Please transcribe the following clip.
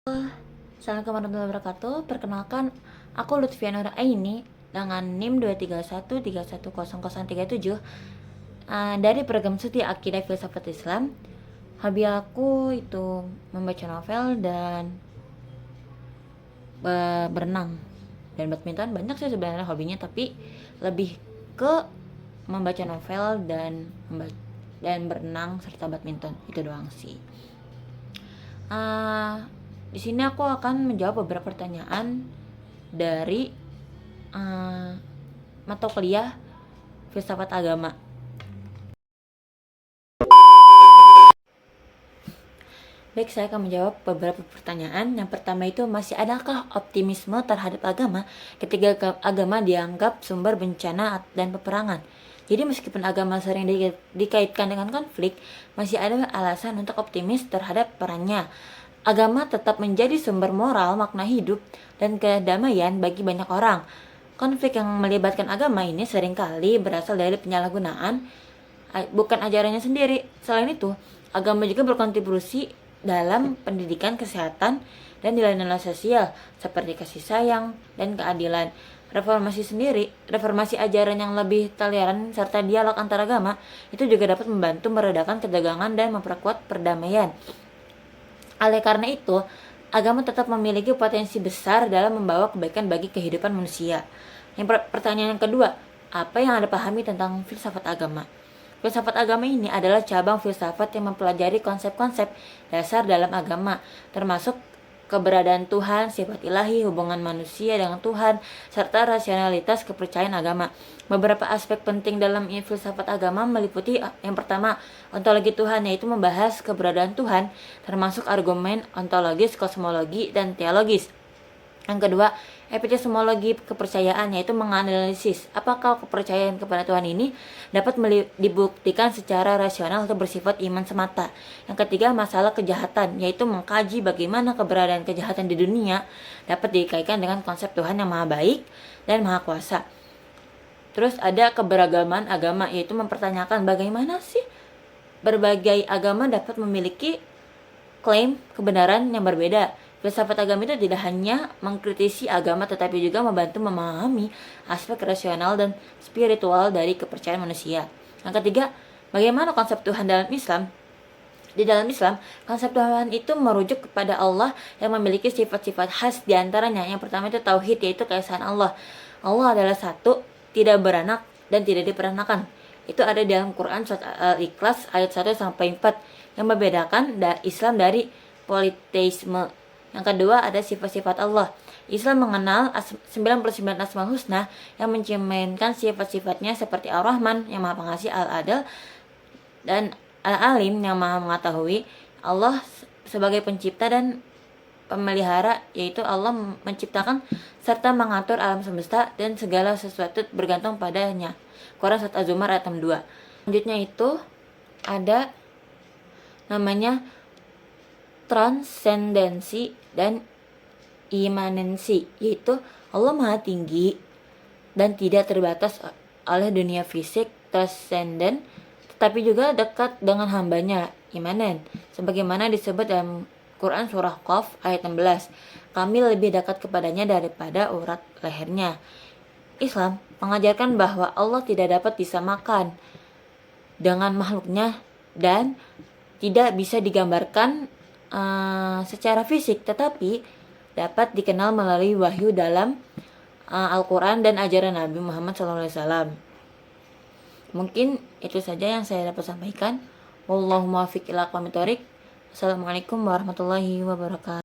Assalamualaikum warahmatullahi wabarakatuh. Perkenalkan, aku Lutfia Nur Aini dengan NIM 231310037 dari program Studi Akidah Filsafat Islam. Hobi aku itu membaca novel dan berenang dan badminton. Banyak sih sebenarnya hobinya, tapi lebih ke membaca novel dan berenang serta badminton. Itu doang sih. Di sini aku akan menjawab beberapa pertanyaan dari mata kuliah filsafat agama. Baik, saya akan menjawab beberapa pertanyaan. Yang pertama itu, masih adakah optimisme terhadap agama ketika agama dianggap sumber bencana dan peperangan? Jadi meskipun agama sering dikaitkan dengan konflik, masih ada alasan untuk optimis terhadap perannya. Agama tetap menjadi sumber moral, makna hidup, dan kedamaian bagi banyak orang. Konflik yang melibatkan agama ini seringkali berasal dari penyalahgunaan, bukan ajarannya sendiri. Selain itu, agama juga berkontribusi dalam pendidikan, kesehatan, dan nilai-nilai sosial seperti kasih sayang dan keadilan. Reformasi ajaran yang lebih toleran serta dialog antar agama itu juga dapat membantu meredakan ketegangan dan memperkuat perdamaian. Oleh karena itu, agama tetap memiliki potensi besar dalam membawa kebaikan bagi kehidupan manusia. Pertanyaan yang kedua, apa yang Anda pahami tentang filsafat agama? Filsafat agama ini adalah cabang filsafat yang mempelajari konsep-konsep dasar dalam agama, termasuk keberadaan Tuhan, sifat ilahi, hubungan manusia dengan Tuhan, serta rasionalitas kepercayaan agama. Beberapa aspek penting dalam filsafat agama meliputi yang pertama, ontologi Tuhan, yaitu membahas keberadaan Tuhan, termasuk argumen ontologis, kosmologi, dan teologis. Yang kedua, epistemologi kepercayaan, yaitu menganalisis apakah kepercayaan kepada Tuhan ini dapat dibuktikan secara rasional atau bersifat iman semata. Yang ketiga, masalah kejahatan, yaitu mengkaji bagaimana keberadaan kejahatan di dunia dapat dikaitkan dengan konsep Tuhan yang maha baik dan maha kuasa. Terus ada keberagaman agama, yaitu mempertanyakan bagaimana sih berbagai agama dapat memiliki klaim kebenaran yang berbeda. Filsafat agama itu tidak hanya mengkritisi agama, tetapi juga membantu memahami aspek rasional dan spiritual dari kepercayaan manusia. Yang ketiga, bagaimana konsep Tuhan dalam Islam? Di dalam Islam, konsep Tuhan itu merujuk kepada Allah yang memiliki sifat-sifat khas, diantaranya yang pertama itu tauhid, yaitu keesaan Allah. Allah adalah satu, tidak beranak dan tidak diperanakan. Itu ada dalam Quran surat Al-Ikhlas ayat 1-4 yang membedakan Islam dari politeisme. Yang kedua, ada sifat-sifat Allah. Islam mengenal 99 Asmaul Husna yang mencerminkan sifat-sifatnya seperti Ar-Rahman yang Maha Pengasih, Al-Adil, dan Al-Alim yang Maha Mengetahui. Allah sebagai pencipta dan pemelihara, yaitu Allah menciptakan serta mengatur alam semesta dan segala sesuatu bergantung padanya. Quran surat Az-Zumar ayat 2. Selanjutnya itu ada namanya transendensi dan imanensi, yaitu Allah maha tinggi dan tidak terbatas oleh dunia fisik, transenden, tetapi juga dekat dengan hambanya, imanen, sebagaimana disebut dalam Quran surah Qaf ayat 16, kami lebih dekat kepadanya daripada urat lehernya. Islam mengajarkan bahwa Allah tidak dapat disamakan dengan makhluknya dan tidak bisa digambarkan secara fisik, tetapi dapat dikenal melalui wahyu dalam Al-Quran dan ajaran Nabi Muhammad SAW. Mungkin itu saja yang saya dapat sampaikan. Wallahu muwaffiq ila aqwamit thoriq. Assalamualaikum warahmatullahi wabarakatuh.